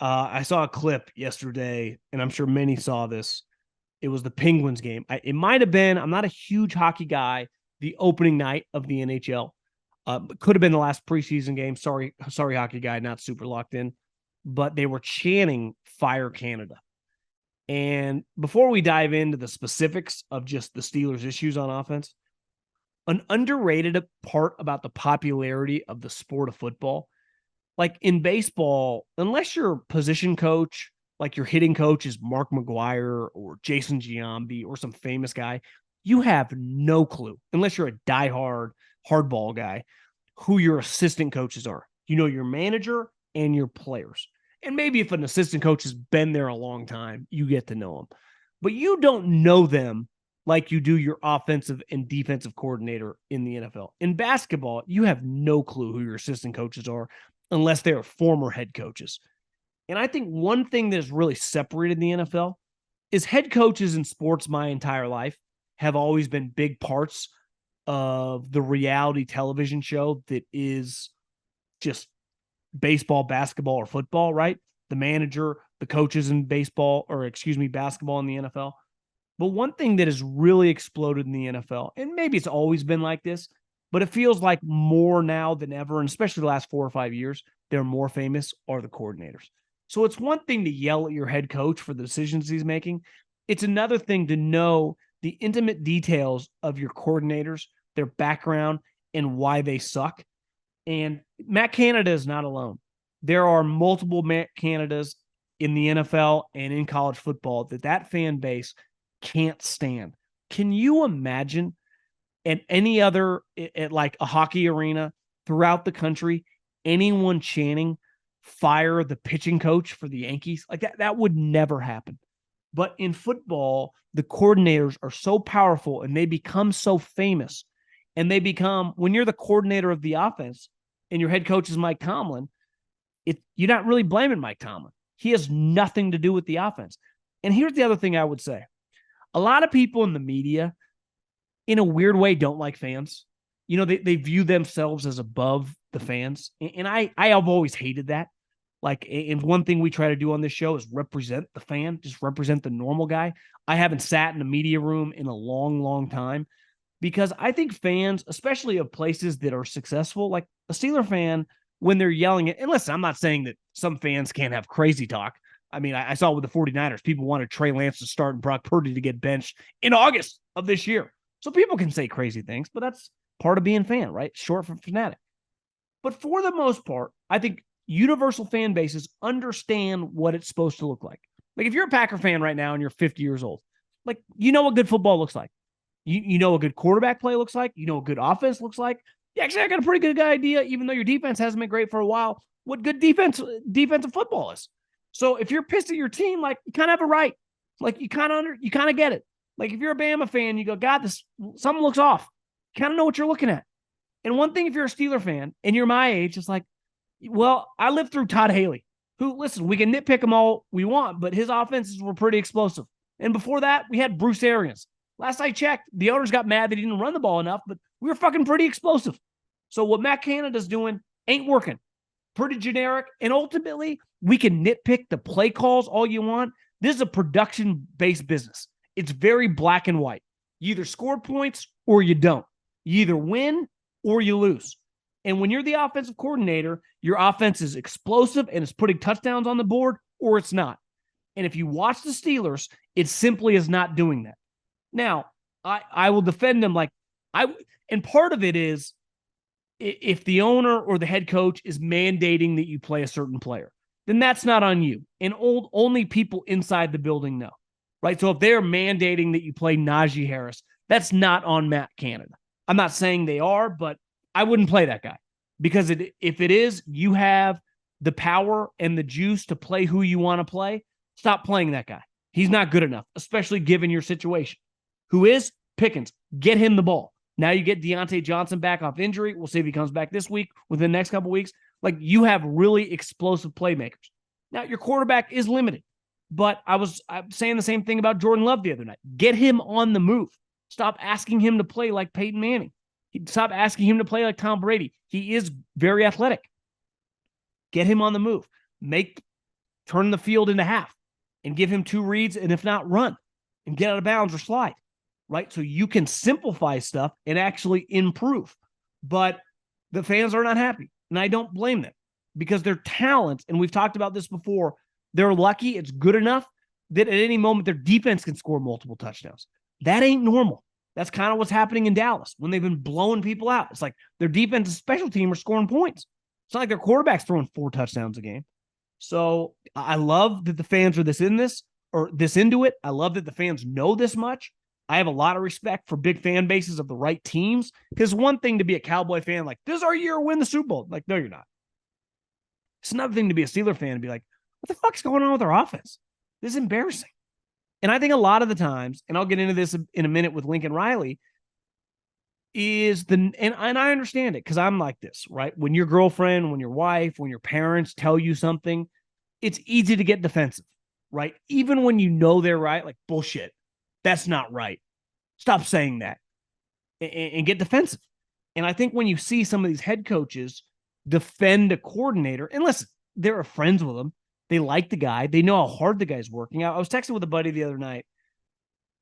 I saw a clip yesterday, and I'm sure many saw this. It was the Penguins game. It might have been, I'm not a huge hockey guy, the opening night of the NHL. Could have been the last preseason game. Sorry, hockey guy, not super locked in. But they were chanting Fire Canada. And before we dive into the specifics of just the Steelers' issues on offense, an underrated part about the popularity of the sport of football, like in baseball, unless your position coach, like your hitting coach is Mark McGuire or Jason Giambi or some famous guy, you have no clue, unless you're a diehard hardball guy, who your assistant coaches are. You know your manager and your players. And maybe if an assistant coach has been there a long time, you get to know them. But you don't know them like you do your offensive and defensive coordinator in the NFL. In basketball, you have no clue who your assistant coaches are unless they're former head coaches. And I think one thing that has really separated the NFL is head coaches in sports my entire life have always been big parts of the reality television show that is just baseball, basketball, or football, right? The manager, the coaches in baseball, or excuse me, basketball in the NFL. But one thing that has really exploded in the NFL, and maybe it's always been like this, but it feels like more now than ever, and especially the last 4 or 5 years, they're more famous, are the coordinators. So it's one thing to yell at your head coach for the decisions he's making. It's another thing to know the intimate details of your coordinators, their background, and why they suck. And Matt Canada is not alone. There are multiple Matt Canadas in the NFL and in college football that fan base can't stand. Can you imagine at any other, at like a hockey arena throughout the country, anyone chanting fire the pitching coach for the Yankees? Like that would never happen. But in football, the coordinators are so powerful and they become so famous. And they become, when you're the coordinator of the offense and your head coach is Mike Tomlin, you're not really blaming Mike Tomlin. He has nothing to do with the offense. And here's the other thing I would say. A lot of people in the media, in a weird way, don't like fans. You know, they view themselves as above the fans. And I have always hated that. Like, and one thing we try to do on this show is represent the fan, just represent the normal guy. I haven't sat in a media room in a long, long time because I think fans, especially of places that are successful, like a Steeler fan, when they're yelling at, and listen, I'm not saying that some fans can't have crazy talk. I mean, I saw with the 49ers, people wanted Trey Lance to start and Brock Purdy to get benched in August of this year. So people can say crazy things, but that's part of being fan, right? Short for fanatic. But for the most part, I think universal fan bases understand what it's supposed to look like. Like if you're a Packer fan right now and you're 50 years old, like you know what good football looks like. You know what good quarterback play looks like. You know what good offense looks like. Actually, I got a pretty good idea, even though your defense hasn't been great for a while, what good defensive football is. So if you're pissed at your team, like you kind of have a right. Like you kind of get it. Like if you're a Bama fan, you go, God, something looks off. You kind of know what you're looking at. And one thing, if you're a Steeler fan and you're my age, it's like, well, I lived through Todd Haley, who, listen, we can nitpick him all we want, but his offenses were pretty explosive. And before that, we had Bruce Arians. Last I checked, the owners got mad that he didn't run the ball enough, but we were fucking pretty explosive. So what Matt Canada's doing ain't working. Pretty generic. And ultimately, we can nitpick the play calls all you want. This is a production-based business. It's very black and white. You either score points or you don't. You either win or you lose. And when you're the offensive coordinator, your offense is explosive and it's putting touchdowns on the board or it's not. And if you watch the Steelers, it simply is not doing that. Now, I will defend them and part of it is if the owner or the head coach is mandating that you play a certain player, then that's not on you. And only people inside the building know, right? So if they're mandating that you play Najee Harris, that's not on Matt Canada. I'm not saying they are, but I wouldn't play that guy because if it is, you have the power and the juice to play who you want to play. Stop playing that guy. He's not good enough, especially given your situation. Who is? Pickens. Get him the ball. Now you get Deontay Johnson back off injury. We'll see if he comes back this week, within the next couple of weeks. Like you have really explosive playmakers. Now your quarterback is limited, but I'm saying the same thing about Jordan Love the other night. Get him on the move. Stop asking him to play like Peyton Manning. Stop asking him to play like Tom Brady. He is very athletic. Get him on the move. Make turn the field into half and give him 2 reads, and if not, run and get out of bounds or slide, right? So you can simplify stuff and actually improve. But the fans are not happy, and I don't blame them because their talent, and we've talked about this before, they're lucky it's good enough that at any moment their defense can score multiple touchdowns. That ain't normal. That's kind of what's happening in Dallas when they've been blowing people out. It's like their defense and special team are scoring points. It's not like their quarterback's throwing 4 touchdowns a game. So I love that the fans are this into it. I love that the fans know this much. I have a lot of respect for big fan bases of the right teams, because one thing to be a Cowboy fan, like, this is our year, win the Super Bowl. Like, no, you're not. It's another thing to be a Steeler fan and be like, what the fuck's going on with our offense? This is embarrassing. And I think a lot of the times, and I'll get into this in a minute with Lincoln Riley, and I understand it because I'm like this, right? When your girlfriend, when your wife, when your parents tell you something, it's easy to get defensive, right? Even when you know they're right, like, bullshit, that's not right. Stop saying that and get defensive. And I think when you see some of these head coaches defend a coordinator, and listen, they're friends with him. They like the guy. They know how hard the guy's working. I was texting with a buddy the other night.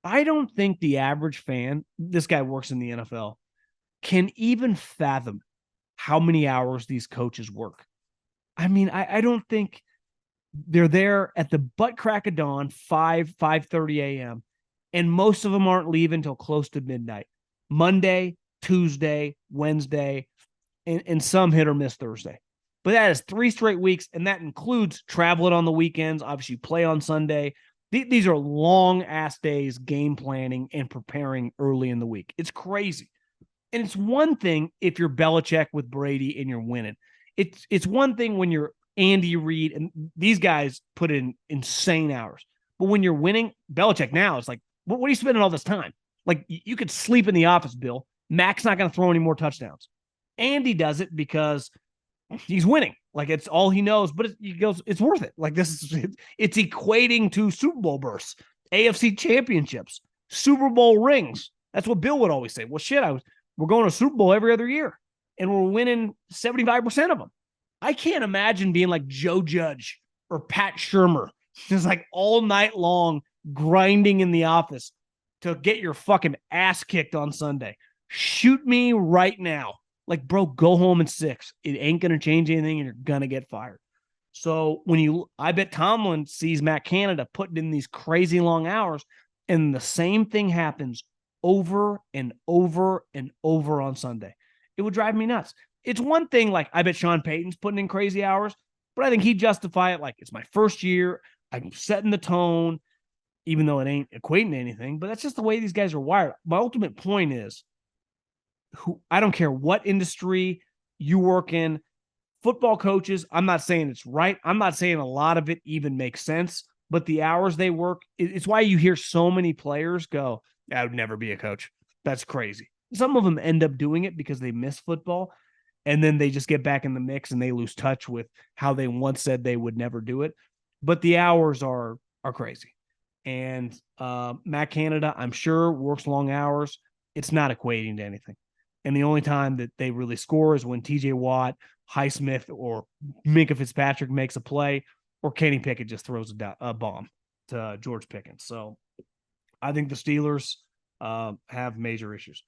I don't think the average fan, this guy works in the NFL, can even fathom how many hours these coaches work. I mean, I don't think they're there at the butt crack of dawn, 5:30 a.m., and most of them aren't leaving until close to midnight. Monday, Tuesday, Wednesday, and some hit or miss Thursday. But that is 3 straight weeks, and that includes traveling on the weekends, obviously play on Sunday. These are long-ass days game planning and preparing early in the week. It's crazy. And it's one thing if you're Belichick with Brady and you're winning. It's one thing when you're Andy Reid, and these guys put in insane hours. But when you're winning, Belichick now is like, what are you spending all this time? Like, you could sleep in the office, Bill. Mac's not going to throw any more touchdowns. Andy does it because he's winning. Like, it's all he knows, but he goes, it's worth it. Like, it's equating to Super Bowl bursts, AFC championships, Super Bowl rings. That's what Bill would always say. Well, shit, we're going to Super Bowl every other year, and we're winning 75% of them. I can't imagine being like Joe Judge or Pat Shurmur, just like all night long grinding in the office to get your fucking ass kicked on Sunday. Shoot me right now. Like, bro, go home in 6. It ain't going to change anything, and you're going to get fired. So I bet Tomlin sees Matt Canada putting in these crazy long hours, and the same thing happens over and over and over on Sunday. It would drive me nuts. It's one thing, like, I bet Sean Payton's putting in crazy hours, but I think he'd justify it like, it's my first year, I'm setting the tone, even though it ain't equating to anything, but that's just the way these guys are wired. My ultimate point is, I don't care what industry you work in, football coaches, I'm not saying it's right. I'm not saying a lot of it even makes sense, but the hours they work, it's why you hear so many players go, I would never be a coach. That's crazy. Some of them end up doing it because they miss football, and then they just get back in the mix and they lose touch with how they once said they would never do it. But the hours are crazy. And Matt Canada, I'm sure, works long hours. It's not equating to anything. And the only time that they really score is when TJ Watt, Highsmith, or Minkah Fitzpatrick makes a play, or Kenny Pickett just throws a bomb to George Pickens. So I think the Steelers have major issues.